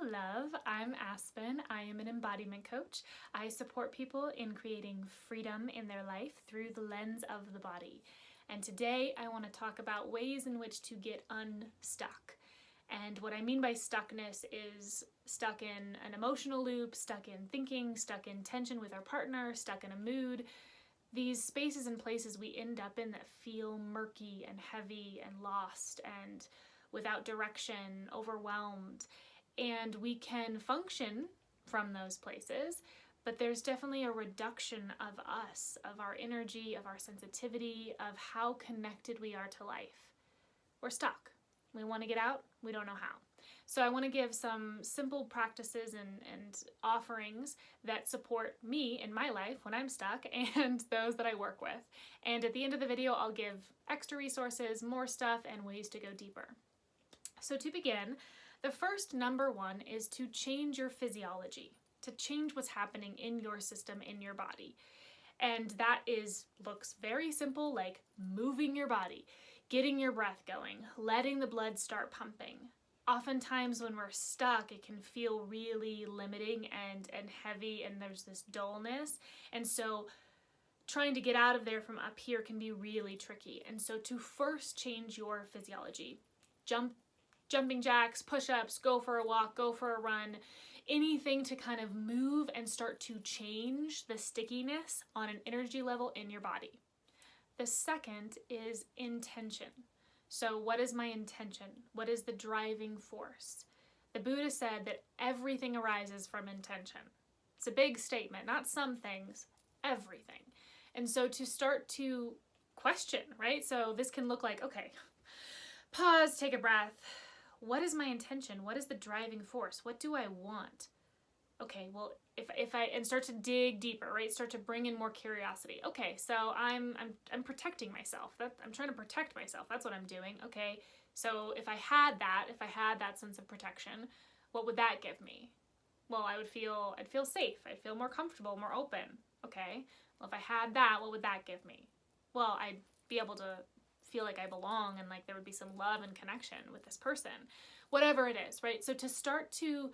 love. I'm Aspen. I am an embodiment coach. I support people in creating freedom in their life through the lens of the body. And today I want to talk about ways in which to get unstuck. And what I mean by stuckness is stuck in an emotional loop, stuck in thinking, stuck in tension with our partner, stuck in a mood. These spaces and places we end up in that feel murky and heavy and lost and without direction, overwhelmed. And we can function from those places, but there's definitely a reduction of us, of our energy, of our sensitivity, of how connected we are to life. We're stuck. We want to get out, we don't know how. So I want to give some simple practices and offerings that support me in my life when I'm stuck and those that I work with. And at the end of the video, I'll give extra resources, more stuff, and ways to go deeper. So to begin, the first number one is to change your physiology, to change what's happening in your system, in your body. And that looks very simple, like moving your body, getting your breath going, letting the blood start pumping. Oftentimes when we're stuck, it can feel really limiting and heavy, and there's this dullness. And so trying to get out of there from up here can be really tricky. And so to first change your physiology, jumping jacks, push-ups, go for a walk, go for a run, anything to kind of move and start to change the stickiness on an energy level in your body. The second is intention. So what is my intention? What is the driving force? The Buddha said that everything arises from intention. It's a big statement, not some things, everything. And so to start to question, right? So this can look like, okay, pause, take a breath. What is my intention? What is the driving force? What do I want? Okay, well, if I start to dig deeper, right? Start to bring in more curiosity. Okay, so I'm protecting myself. I'm trying to protect myself. That's what I'm doing. Okay, so if I had that sense of protection, what would that give me? Well, I'd feel safe. I'd feel more comfortable, more open. Okay, well, if I had that, what would that give me? Well, I'd be able to feel like I belong and like there would be some love and connection with this person, whatever it is, right? So to start to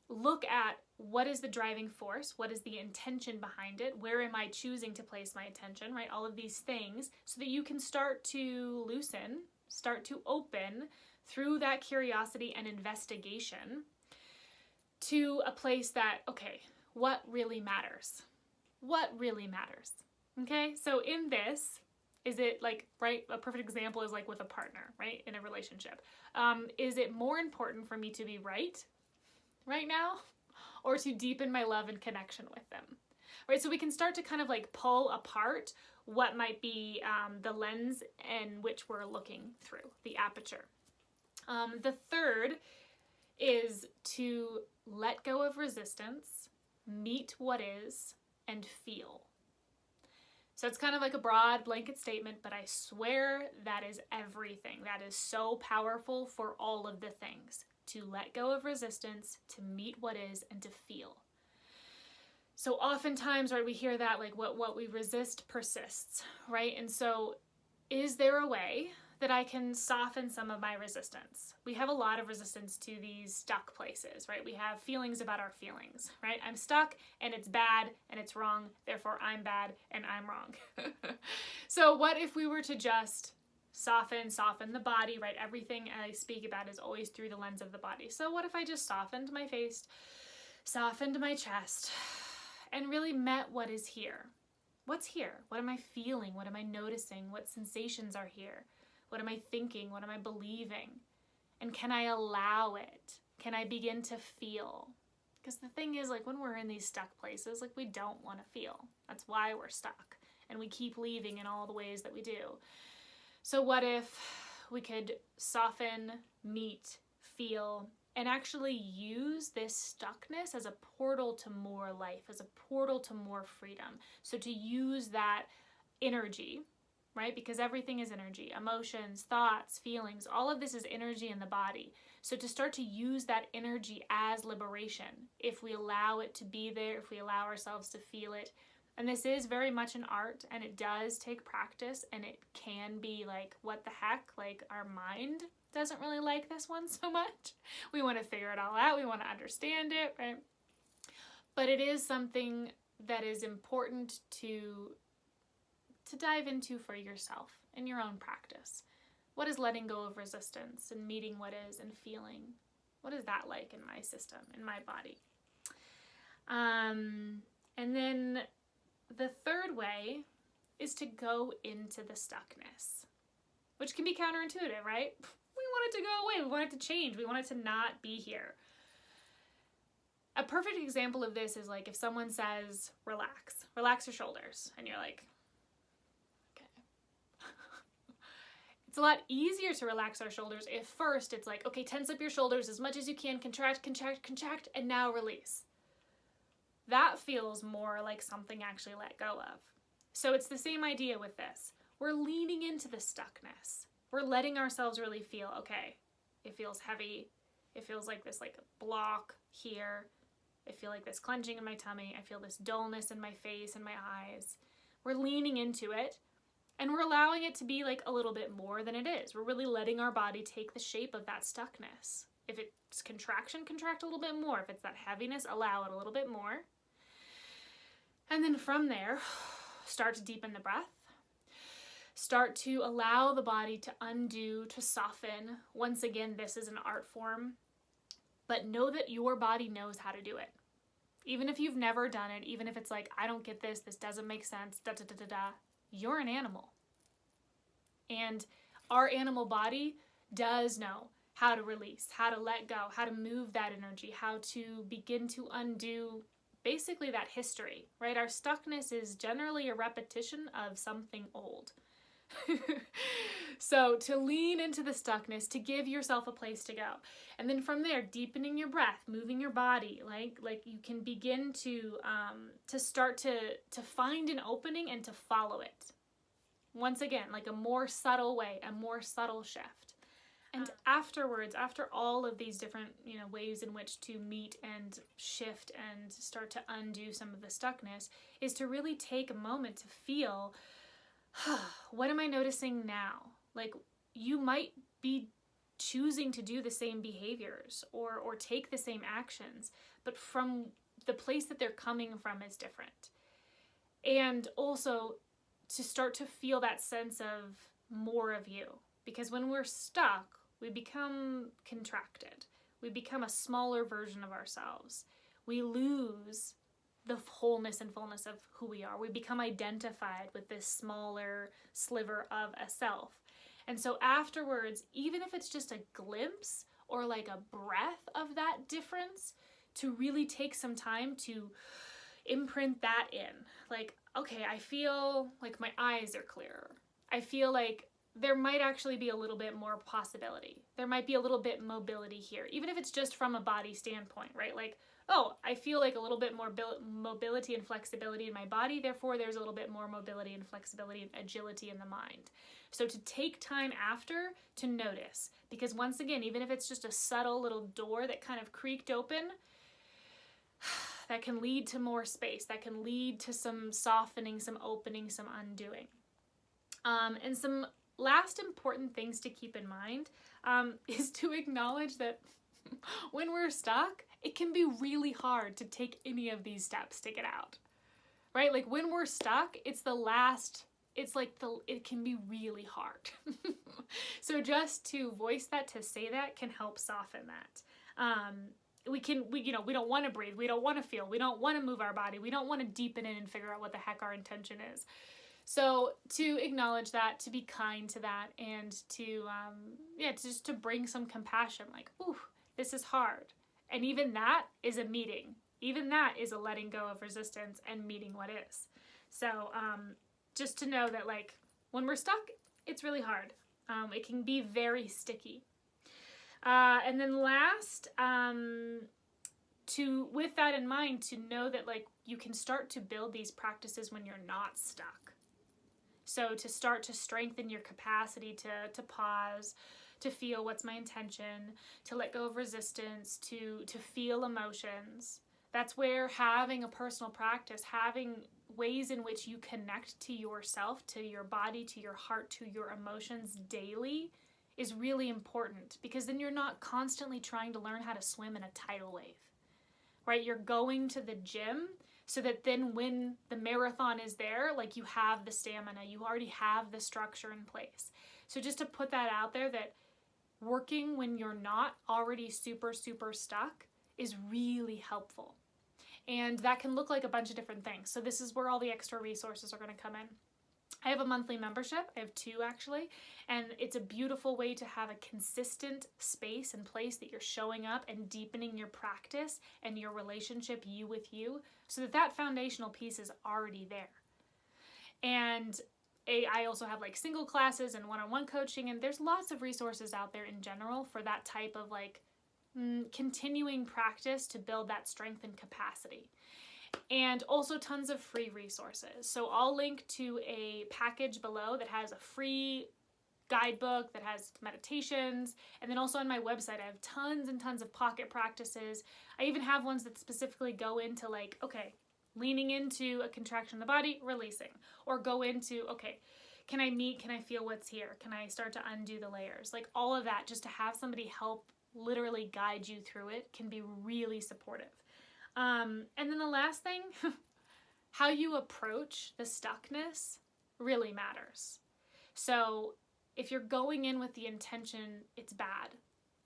look at what is the driving force, what is the intention behind it, where am I choosing to place my attention, right? All of these things so that you can start to loosen, start to open through that curiosity and investigation to a place that, okay, what really matters? What really matters? Okay, so in this, is it like, right, a perfect example is like with a partner, right, in a relationship. Is it more important for me to be right now or to deepen my love and connection with them, right? So we can start to kind of like pull apart what might be the lens in which we're looking through, the aperture. The third is to let go of resistance, meet what is, and feel. So it's kind of like a broad blanket statement, but I swear that is everything. That is so powerful for all of the things. To let go of resistance, to meet what is, and to feel. So oftentimes, right, we hear that like what we resist persists, right? And so is there a way that I can soften some of my resistance? We have a lot of resistance to these stuck places, right? We have feelings about our feelings, right? I'm stuck and it's bad and it's wrong, therefore I'm bad and I'm wrong. So what if we were to just soften the body, right? Everything I speak about is always through the lens of the body. So what if I just softened my face, softened my chest, and really met what is here? What's here? What am I feeling? What am I noticing? What sensations are here? What am I thinking? What am I believing? And can I allow it? Can I begin to feel? Because the thing is, like when we're in these stuck places, like we don't want to feel. That's why we're stuck. And we keep leaving in all the ways that we do. So what if we could soften, meet, feel, and actually use this stuckness as a portal to more life, as a portal to more freedom. So to use that energy, right? Because everything is energy, emotions, thoughts, feelings, all of this is energy in the body. So to start to use that energy as liberation, if we allow it to be there, if we allow ourselves to feel it. And this is very much an art, and it does take practice, and it can be like, what the heck? Like our mind doesn't really like this one so much. We want to figure it all out. We want to understand it, right? But it is something that is important to dive into for yourself in your own practice. What is letting go of resistance and meeting what is and feeling? What is that like in my system, in my body? And then the third way is to go into the stuckness, which can be counterintuitive, right? We want it to go away. We want it to change. We want it to not be here. A perfect example of this is like if someone says, relax your shoulders. And you're like, okay. It's a lot easier to relax our shoulders if first it's like, okay, tense up your shoulders as much as you can, contract, contract, contract, and now release. That feels more like something actually let go of. So it's the same idea with this. We're leaning into the stuckness. We're letting ourselves really feel, okay, it feels heavy. It feels like this like a block here. I feel like this clenching in my tummy. I feel this dullness in my face and my eyes. We're leaning into it and we're allowing it to be like a little bit more than it is. We're really letting our body take the shape of that stuckness. If it's contraction, contract a little bit more. If it's that heaviness, allow it a little bit more. And then from there, start to deepen the breath. Start to allow the body to undo, to soften. Once again, this is an art form, but know that your body knows how to do it. Even if you've never done it, even if it's like, I don't get this, this doesn't make sense, da da da da da, you're an animal. And our animal body does know how to release, how to let go, how to move that energy, how to begin to undo basically that history, right? Our stuckness is generally a repetition of something old. So to lean into the stuckness, to give yourself a place to go. And then from there, deepening your breath, moving your body, like you can begin to start to find an opening and to follow it. Once again, like a more subtle way, a more subtle shift. And afterwards, after all of these different, ways in which to meet and shift and start to undo some of the stuckness, is to really take a moment to feel, what am I noticing now? Like you might be choosing to do the same behaviors or take the same actions, but from the place that they're coming from is different. And also to start to feel that sense of more of you. Because when we're stuck, we become contracted. We become a smaller version of ourselves. We lose the wholeness and fullness of who we are. We become identified with this smaller sliver of a self. And so afterwards, even if it's just a glimpse or like a breath of that difference, to really take some time to imprint that in. Like, okay, I feel like my eyes are clearer. I feel like there might actually be a little bit more possibility. There might be a little bit mobility here, even if it's just from a body standpoint, right? Like, oh, I feel like a little bit more mobility and flexibility in my body, therefore there's a little bit more mobility and flexibility and agility in the mind. So to take time after to notice, because once again, even if it's just a subtle little door that kind of creaked open, that can lead to more space, that can lead to some softening, some opening, some undoing. And some last important things to keep in mind is to acknowledge that when we're stuck, it can be really hard to take any of these steps to get out, right? Like when we're stuck, it can be really hard. So just to voice that, to say that can help soften that. We don't want to breathe. We don't want to feel. We don't want to move our body. We don't want to deepen it and figure out what the heck our intention is. So to acknowledge that, to be kind to that, and to just to bring some compassion, like, ooh, this is hard. And even that is a meeting. Even that is a letting go of resistance and meeting what is. So just to know that, like, when we're stuck, it's really hard. It can be very sticky. And then last, with that in mind, to know that, like, you can start to build these practices when you're not stuck. So to start to strengthen your capacity to pause, to feel what's my intention, to let go of resistance, to feel emotions. That's where having a personal practice, having ways in which you connect to yourself, to your body, to your heart, to your emotions daily is really important, because then you're not constantly trying to learn how to swim in a tidal wave, right? You're going to the gym so that then when the marathon is there, like, you have the stamina, you already have the structure in place. So just to put that out there, that working when you're not already super, super stuck is really helpful. And that can look like a bunch of different things. So this is where all the extra resources are going to come in. I have a monthly membership. I have 2 actually, and it's a beautiful way to have a consistent space and place that you're showing up and deepening your practice and your relationship, you with you, so that that foundational piece is already there. And I also have like single classes and one-on-one coaching, and there's lots of resources out there in general for that type of like continuing practice to build that strength and capacity. And also tons of free resources. So I'll link to a package below that has a free guidebook that has meditations, and then also on my website I have tons and tons of pocket practices. I even have ones that specifically go into like, okay, leaning into a contraction of the body, releasing, or go into, okay, can I feel what's here? Can I start to undo the layers? Like all of that, just to have somebody help literally guide you through it can be really supportive. And then the last thing, how you approach the stuckness really matters. So if you're going in with the intention, it's bad,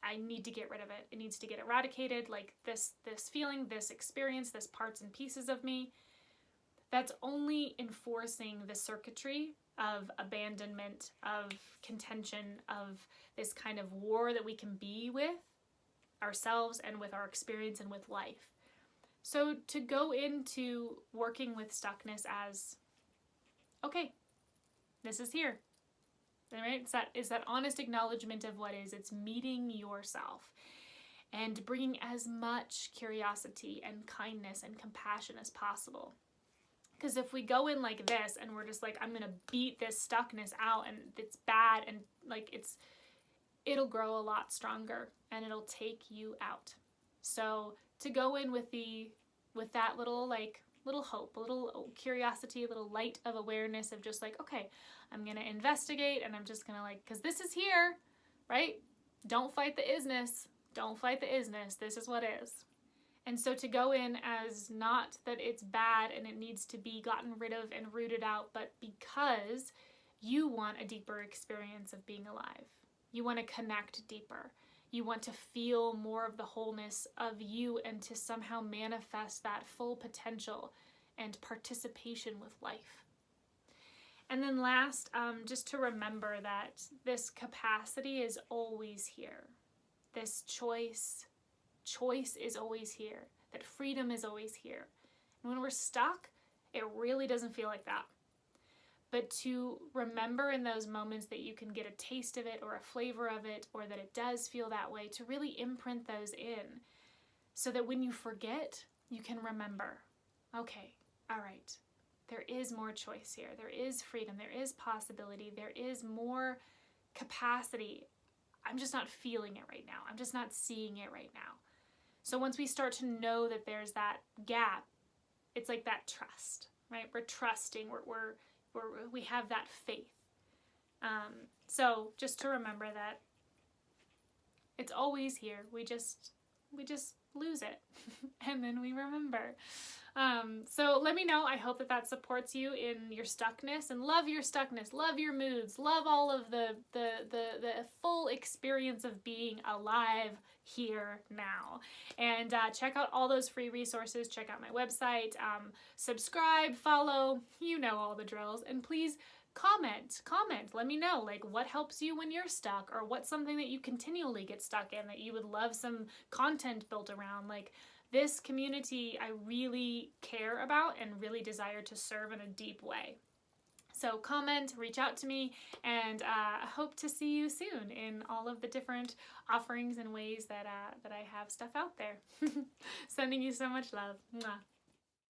I need to get rid of it, it needs to get eradicated, like this feeling, this experience, this parts and pieces of me, that's only enforcing the circuitry of abandonment, of contention, of this kind of war that we can be with ourselves and with our experience and with life. So to go into working with stuckness as, okay, this is here, right? It's that honest acknowledgement of what is. It's meeting yourself and bringing as much curiosity and kindness and compassion as possible. Because if we go in like this and we're just like, I'm going to beat this stuckness out and it's bad and like it'll grow a lot stronger and it'll take you out. So to go in with that little hope, a little curiosity, a little light of awareness of just like, okay, I'm going to investigate and I'm just going to like, because this is here, right? Don't fight the isness. Don't fight the isness. This is what is. And so to go in as not that it's bad and it needs to be gotten rid of and rooted out, but because you want a deeper experience of being alive. You want to connect deeper. You want to feel more of the wholeness of you and to somehow manifest that full potential and participation with life. And then last, just to remember that this capacity is always here. This choice is always here. That freedom is always here. And when we're stuck, it really doesn't feel like that. But to remember in those moments that you can get a taste of it or a flavor of it, or that it does feel that way, to really imprint those in so that when you forget, you can remember, okay, all right, there is more choice here. There is freedom. There is possibility. There is more capacity. I'm just not feeling it right now. I'm just not seeing it right now. So once we start to know that there's that gap, it's like that trust, right? We're trusting, we have that faith. So just to remember that it's always here. We just lose it and then we remember. So let me know. I hope that supports you in your stuckness, and love your stuckness, love your moods, love all of the full experience of being alive here now. And check out all those free resources. Check out my website, subscribe, follow, you know all the drills, and please comment, let me know like what helps you when you're stuck, or what's something that you continually get stuck in that you would love some content built around. Like, this community I really care about and really desire to serve in a deep way. So comment, reach out to me, and I hope to see you soon in all of the different offerings and ways that I have stuff out there. Sending you so much love. Mwah.